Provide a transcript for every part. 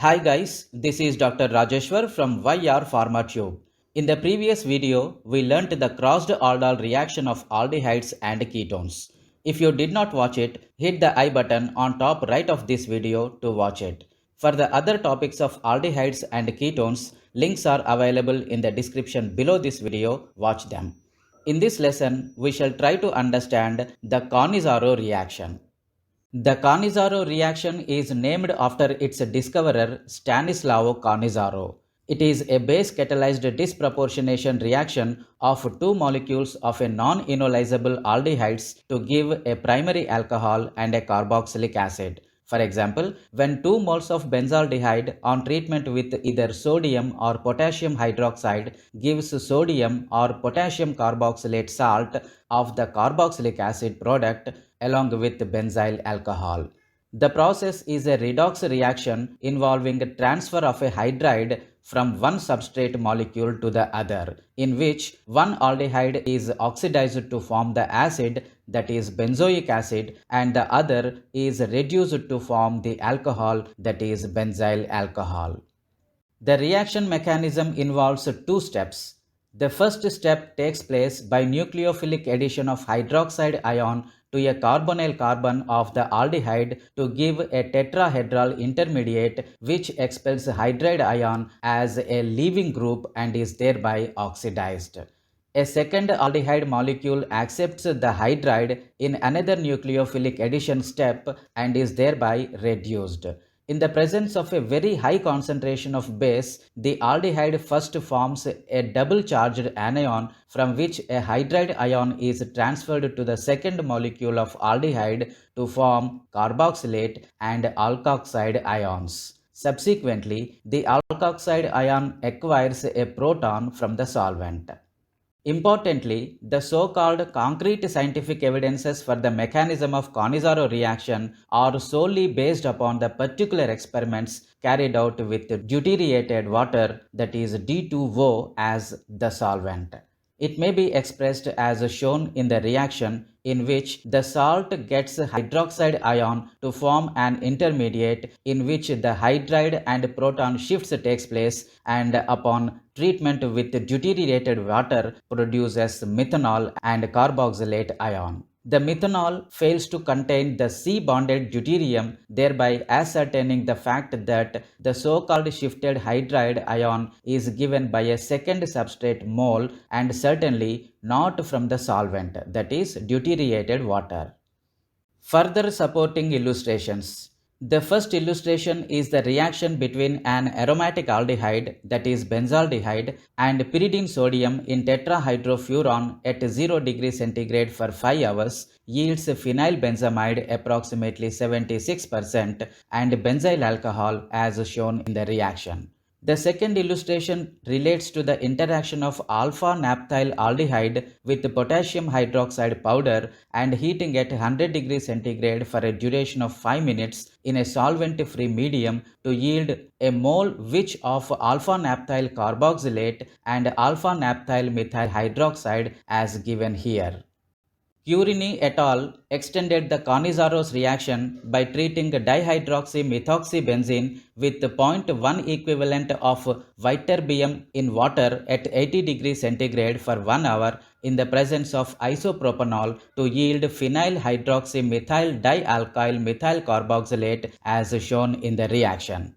Hi guys, this is Dr. Rajeshwar from Pharma Tube. In the previous video, we learnt the crossed aldol reaction of aldehydes and ketones. If you did not watch it, hit the I button on top right of this video to watch it. For the other topics of aldehydes and ketones, links are available in the description below this video. Watch them. In this lesson, we shall try to understand the Cannizzaro reaction. The Cannizzaro reaction is named after its discoverer Stanislao Cannizzaro. It is a base-catalyzed disproportionation reaction of two molecules of a non-enolizable aldehydes to give a primary alcohol and a carboxylic acid. For example, when 2 moles of benzaldehyde on treatment with either sodium or potassium hydroxide gives sodium or potassium carboxylate salt of the carboxylic acid product along with benzyl alcohol. The process is a redox reaction involving transfer of a hydride from one substrate molecule to the other, in which one aldehyde is oxidized to form the acid, that is benzoic acid, and the other is reduced to form the alcohol, that is benzyl alcohol. The reaction mechanism involves two steps. The first step takes place by nucleophilic addition of hydroxide ion to a carbonyl carbon of the aldehyde to give a tetrahedral intermediate which expels hydride ion as a leaving group and is thereby oxidized. A second aldehyde molecule accepts the hydride in another nucleophilic addition step and is thereby reduced. In the presence of a very high concentration of base, the aldehyde first forms a double charged anion from which a hydride ion is transferred to the second molecule of aldehyde to form carboxylate and alkoxide ions. Subsequently, the alkoxide ion acquires a proton from the solvent. Importantly, the so-called concrete scientific evidences for the mechanism of Cannizzaro reaction are solely based upon the particular experiments carried out with deuterated water, that is D2O, as the solvent. It may be expressed as shown in the reaction in which the salt gets hydroxide ion to form an intermediate in which the hydride and proton shifts takes place, and upon treatment with deuterated water produces methanol and carboxylate ion. The methanol fails to contain the C-bonded deuterium, thereby ascertaining the fact that the so-called shifted hydride ion is given by a second substrate mole and certainly not from the solvent, that is deuterated water. Further supporting illustrations. The first illustration is the reaction between an aromatic aldehyde, that is benzaldehyde, and pyridine sodium in tetrahydrofuran at 0 degrees centigrade for 5 hours yields phenylbenzamide approximately 76% and benzyl alcohol as shown in the reaction. The second illustration relates to the interaction of alpha-naphthyl aldehyde with potassium hydroxide powder and heating at 100 degrees centigrade for a duration of 5 minutes in a solvent-free medium to yield a mole which of alpha-naphthyl carboxylate and alpha-naphthyl methyl hydroxide as given here. Curini et al. Extended the Cannizzaro's reaction by treating dihydroxymethoxybenzene with 0.1 equivalent of ytterbium in water at 80 degrees centigrade for 1 hour in the presence of isopropanol to yield phenyl hydroxymethyl dialkyl methyl carboxylate as shown in the reaction.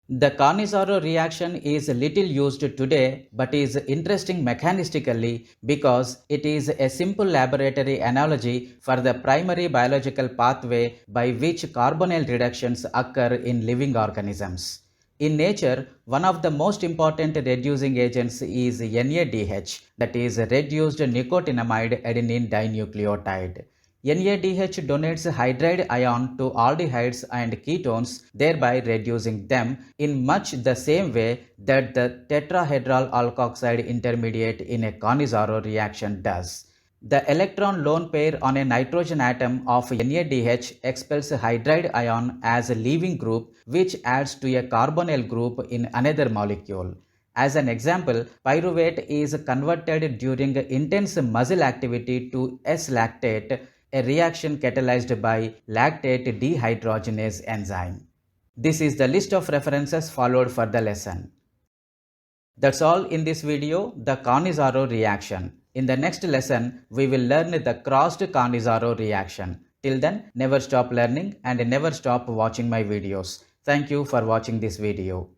The Cannizzaro reaction is little used today but is interesting mechanistically because it is a simple laboratory analogy for the primary biological pathway by which carbonyl reductions occur in living organisms. In nature, one of the most important reducing agents is NADH, that is reduced nicotinamide adenine dinucleotide. NADH donates hydride ion to aldehydes and ketones, thereby reducing them in much the same way that the tetrahedral alkoxide intermediate in a Cannizzaro reaction does. The electron lone pair on a nitrogen atom of NADH expels hydride ion as a leaving group which adds to a carbonyl group in another molecule. As an example, pyruvate is converted during intense muscle activity to S-lactate, a reaction catalyzed by lactate dehydrogenase enzyme. This is the list of references followed for the lesson. That's all in this video, the Cannizzaro reaction. In the next lesson, we will learn the crossed Cannizzaro reaction. Till then, never stop learning and never stop watching my videos. Thank you for watching this video.